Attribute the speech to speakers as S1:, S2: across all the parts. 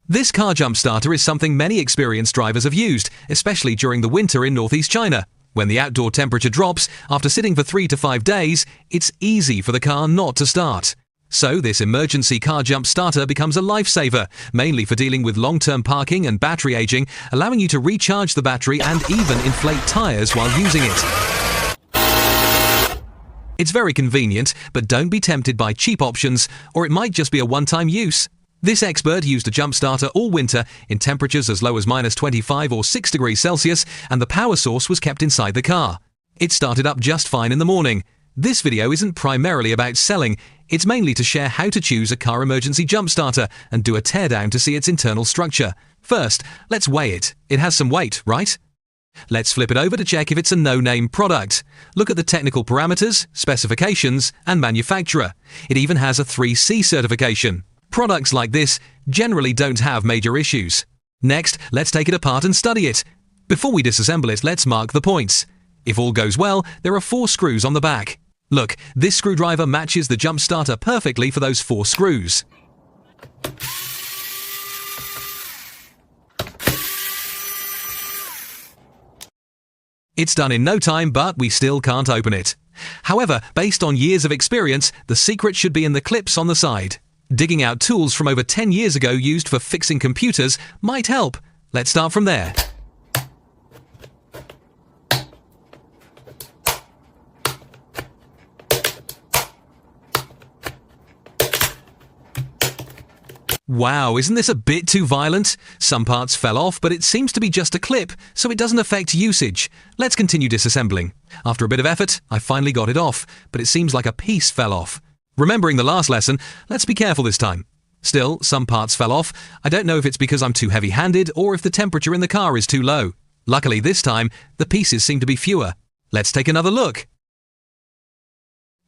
S1: This car jump starter is something many experienced drivers have used, especially during the winter in northeast China. When the outdoor temperature drops, after sitting for 3 to 5 days, it's easy for the car not to start. So this emergency car jump starter becomes a lifesaver, mainly for dealing with long-term parking and battery aging, allowing you to recharge the battery and even inflate tyres while using it. It's very convenient, but don't be tempted by cheap options, or it might just be a one-time use. This expert used a jump starter all winter in temperatures as low as -25 or 6 degrees Celsius, and the power source was kept inside the car. It started up just fine in the morning. This video isn't primarily about selling, it's mainly to share how to choose a car emergency jump starter and do a teardown to see its internal structure. First, let's weigh it. It has some weight, right? Let's flip it over to check if it's a no-name product. Look at the technical parameters, specifications, and manufacturer. It even has a 3C certification. Products like this generally don't have major issues. Next, let's take it apart and study it. Before we disassemble it, let's mark the points. If all goes well, there are 4 screws on the back. Look, this screwdriver matches the jump starter perfectly for those 4 screws. It's done in no time, but we still can't open it. However, based on years of experience, the secret should be in the clips on the side. Digging out tools from over 10 years ago used for fixing computers might help. Let's start from there. Wow, isn't this a bit too violent? Some parts fell off, but it seems to be just a clip, so it doesn't affect usage. Let's continue disassembling. After a bit of effort, I finally got it off, but it seems like a piece fell off. Remembering the last lesson, let's be careful this time. Still, some parts fell off. I don't know if it's because I'm too heavy-handed or if the temperature in the car is too low. Luckily this time, the pieces seem to be fewer. Let's take another look.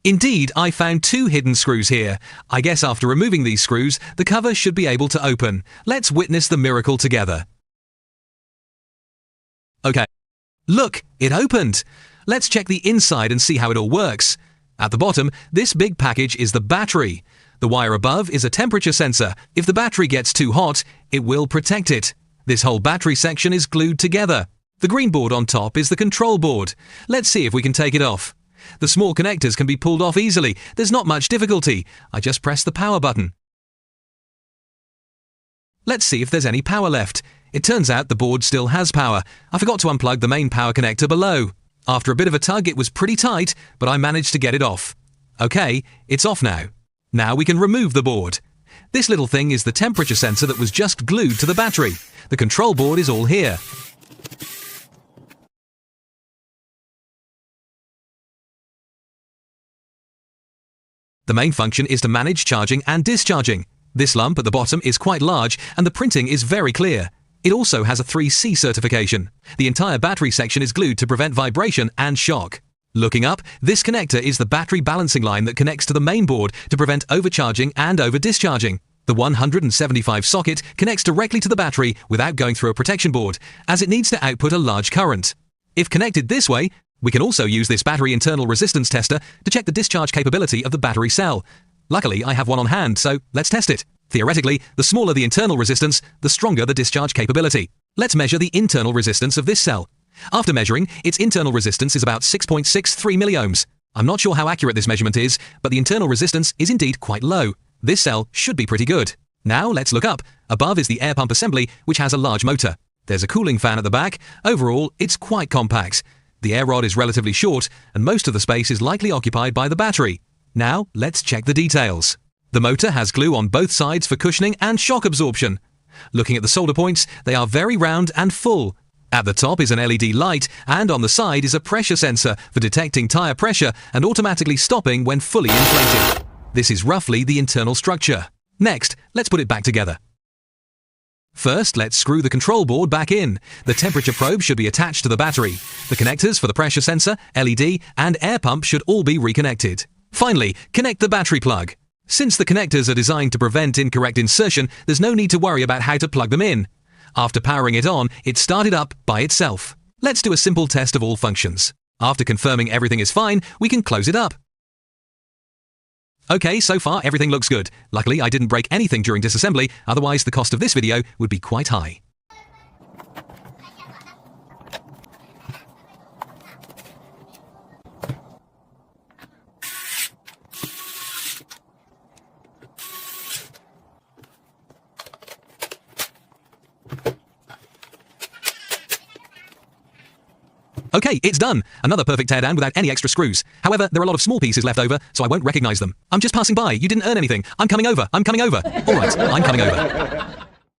S1: Indeed, I found 2 hidden screws here. I guess after removing these screws, the cover should be able to open. Let's witness the miracle together. Okay. Look, it opened. Let's check the inside and see how it all works. At the bottom, this big package is the battery. The wire above is a temperature sensor. If the battery gets too hot, it will protect it. This whole battery section is glued together. The green board on top is the control board. Let's see if we can take it off. The small connectors can be pulled off easily. There's not much difficulty. I just press the power button. Let's see if there's any power left. It turns out the board still has power. I forgot to unplug the main power connector below. After a bit of a tug, it was pretty tight, but I managed to get it off. Okay, it's off now. Now we can remove the board. This little thing is the temperature sensor that was just glued to the battery. The control board is all here. The main function is to manage charging and discharging. This lump at the bottom is quite large and the printing is very clear. It also has a 3C certification. The entire battery section is glued to prevent vibration and shock. Looking up, this connector is the battery balancing line that connects to the main board to prevent overcharging and over-discharging. The 175 socket connects directly to the battery without going through a protection board, as it needs to output a large current. If connected this way, we can also use this battery internal resistance tester to check the discharge capability of the battery cell. Luckily, I have one on hand, so let's test it. Theoretically, the smaller the internal resistance, the stronger the discharge capability. Let's measure the internal resistance of this cell. After measuring, its internal resistance is about 6.63 milliohms. I'm not sure how accurate this measurement is, but the internal resistance is indeed quite low. This cell should be pretty good. Now let's look up. Above is the air pump assembly, which has a large motor. There's a cooling fan at the back. Overall, it's quite compact. The air rod is relatively short, and most of the space is likely occupied by the battery. Now, let's check the details. The motor has glue on both sides for cushioning and shock absorption. Looking at the solder points, they are very round and full. At the top is an LED light, and on the side is a pressure sensor for detecting tyre pressure and automatically stopping when fully inflated. This is roughly the internal structure. Next, let's put it back together. First, let's screw the control board back in. The temperature probe should be attached to the battery. The connectors for the pressure sensor, LED, and air pump should all be reconnected. Finally, connect the battery plug. Since the connectors are designed to prevent incorrect insertion, there's no need to worry about how to plug them in. After powering it on, it started up by itself. Let's do a simple test of all functions. After confirming everything is fine, we can close it up. Okay, so far everything looks good. Luckily, I didn't break anything during disassembly, otherwise the cost of this video would be quite high. Okay, it's done. Another perfect teardown without any extra screws. However, there are a lot of small pieces left over, so I won't recognize them. I'm just passing by. You didn't earn anything. I'm coming over. I'm coming over. All right, I'm coming over.